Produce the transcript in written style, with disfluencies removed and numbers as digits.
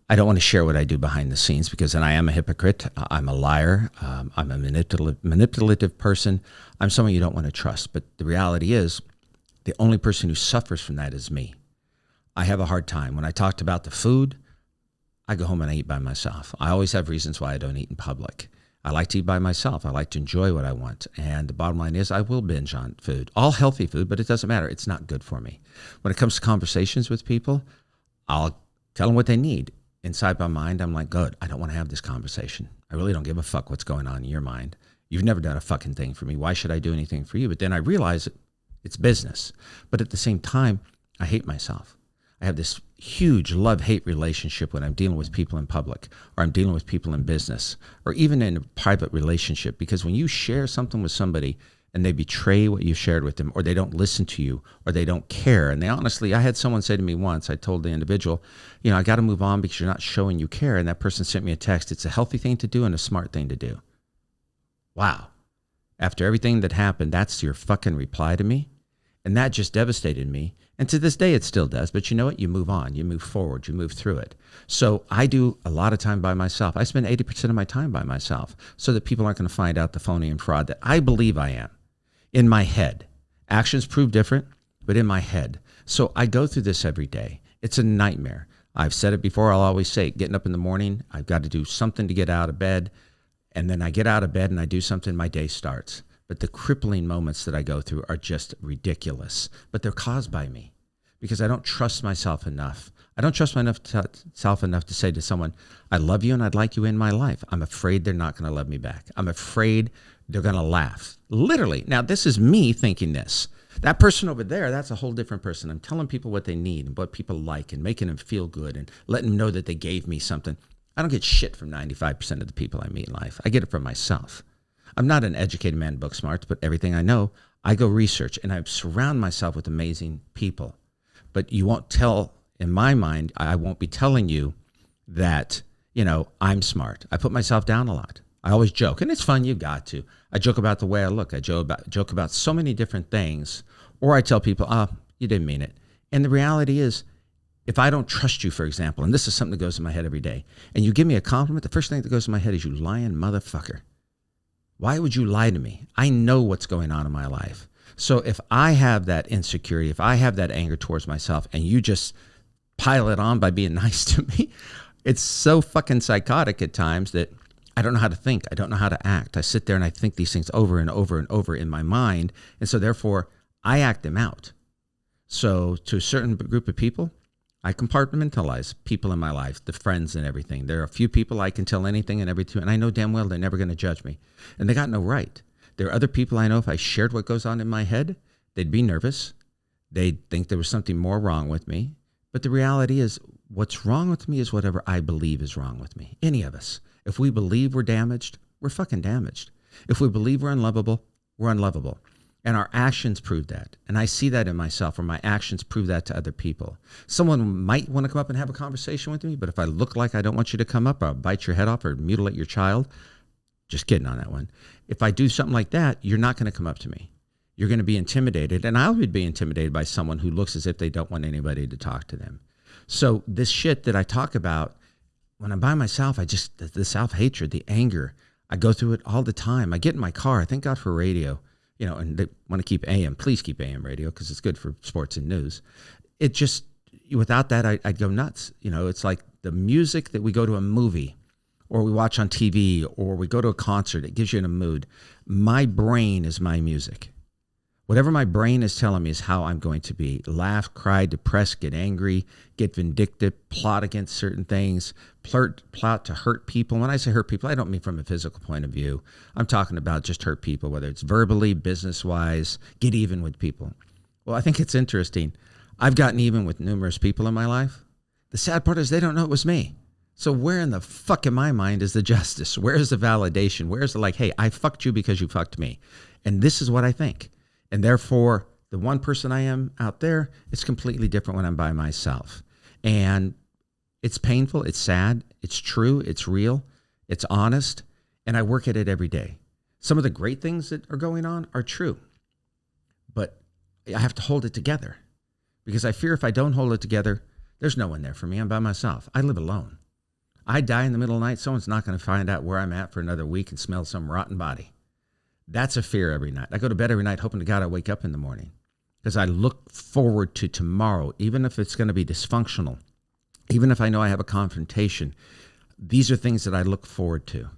I don't want to share what I do behind the scenes because then I am a hypocrite. I'm a liar. I'm a manipulative person. I'm someone you don't want to trust. But the reality is, the only person who suffers from that is me. I have a hard time. When I talked about the food, I go home and I eat by myself. I always have reasons why I don't eat in public. I like to eat by myself. I like to enjoy what I want. And the bottom line is I will binge on food, all healthy food, but it doesn't matter. It's not good for me. When it comes to conversations with people, I'll tell them what they need. Inside my mind, I'm like, good, I don't want to have this conversation. I really don't give a fuck what's going on in your mind. You've never done a fucking thing for me. Why should I do anything for you? But then I realize it's business. But at the same time, I hate myself. I have this huge love-hate relationship when I'm dealing with people in public, or I'm dealing with people in business, or even in a private relationship. Because when you share something with somebody and they betray what you shared with them, or they don't listen to you, or they don't care. And they honestly, I had someone say to me once, I told the individual, I got to move on because you're not showing you care. And that person sent me a text. It's a healthy thing to do and a smart thing to do. Wow. After everything that happened, that's your fucking reply to me. And that just devastated me. And to this day, it still does. But you know what? You move on. You move forward. You move through it. So I do a lot of time by myself. I spend 80% of my time by myself so that people aren't going to find out the phony and fraud that I believe I am. In my head. Actions prove different, but in my head. So I go through this every day. It's a nightmare. I've said it before. I'll always say, getting up in the morning, I've got to do something to get out of bed. And then I get out of bed and I do something, my day starts. But the crippling moments that I go through are just ridiculous. But they're caused by me because I don't trust myself enough. I don't trust myself enough to say to someone, I love you and I'd like you in my life. I'm afraid they're not going to love me back. I'm afraid they're going to laugh. Literally. Now, this is me thinking this. That person over there, that's a whole different person. I'm telling people what they need and what people like and making them feel good and letting them know that they gave me something. I don't get shit from 95% of the people I meet in life. I get it from myself. I'm not an educated man, book smart, but everything I know, I go research and I surround myself with amazing people. But you won't tell, in my mind, I won't be telling you that, I'm smart. I put myself down a lot. I always joke, and it's fun, you got to. I joke about the way I look. I joke about so many different things. Or I tell people, you didn't mean it. And the reality is, if I don't trust you, for example, and this is something that goes in my head every day, and you give me a compliment, the first thing that goes in my head is, you lying motherfucker. Why would you lie to me? I know what's going on in my life. So if I have that insecurity, if I have that anger towards myself, and you just pile it on by being nice to me, it's so fucking psychotic at times that I don't know how to think. I don't know how to act. I sit there and I think these things over and over and over in my mind. And so therefore, I act them out. So to a certain group of people, I compartmentalize people in my life, the friends and everything. There are a few people I can tell anything and everything, and I know damn well they're never going to judge me. And they got no right. There are other people I know, if I shared what goes on in my head, they'd be nervous. They'd think there was something more wrong with me. But the reality is, what's wrong with me is whatever I believe is wrong with me. Any of us. If we believe we're damaged, we're fucking damaged. If we believe we're unlovable, we're unlovable. And our actions prove that. And I see that in myself, or my actions prove that to other people. Someone might want to come up and have a conversation with me, but if I look like I don't want you to come up, or I'll bite your head off or mutilate your child, just kidding on that one. If I do something like that, you're not going to come up to me. You're going to be intimidated, and I would be intimidated by someone who looks as if they don't want anybody to talk to them. So this shit that I talk about, when I'm by myself, the self-hatred, the anger, I go through it all the time. I get in my car. Thank God for radio, and they want to keep AM. Please keep AM radio because it's good for sports and news. It just, without that, I'd go nuts. It's like the music that we go to a movie or we watch on TV or we go to a concert. It gives you in a mood. My brain is my music. Whatever my brain is telling me is how I'm going to be. Laugh, cry, depress, get angry, get vindictive, plot against certain things, plot to hurt people. When I say hurt people, I don't mean from a physical point of view. I'm talking about just hurt people, whether it's verbally, business-wise, get even with people. Well, I think it's interesting. I've gotten even with numerous people in my life. The sad part is they don't know it was me. So where in the fuck in my mind is the justice? Where's the validation? Where's the hey, I fucked you because you fucked me. And this is what I think. And therefore, the one person I am out there is completely different when I'm by myself. And it's painful, it's sad, it's true, it's real, it's honest, and I work at it every day. Some of the great things that are going on are true, but I have to hold it together because I fear if I don't hold it together, there's no one there for me. I'm by myself. I live alone. I die in the middle of the night, someone's not going to find out where I'm at for another week and smell some rotten body. That's a fear every night. I go to bed every night hoping to God I wake up in the morning because I look forward to tomorrow, even if it's going to be dysfunctional, even if I know I have a confrontation. These are things that I look forward to.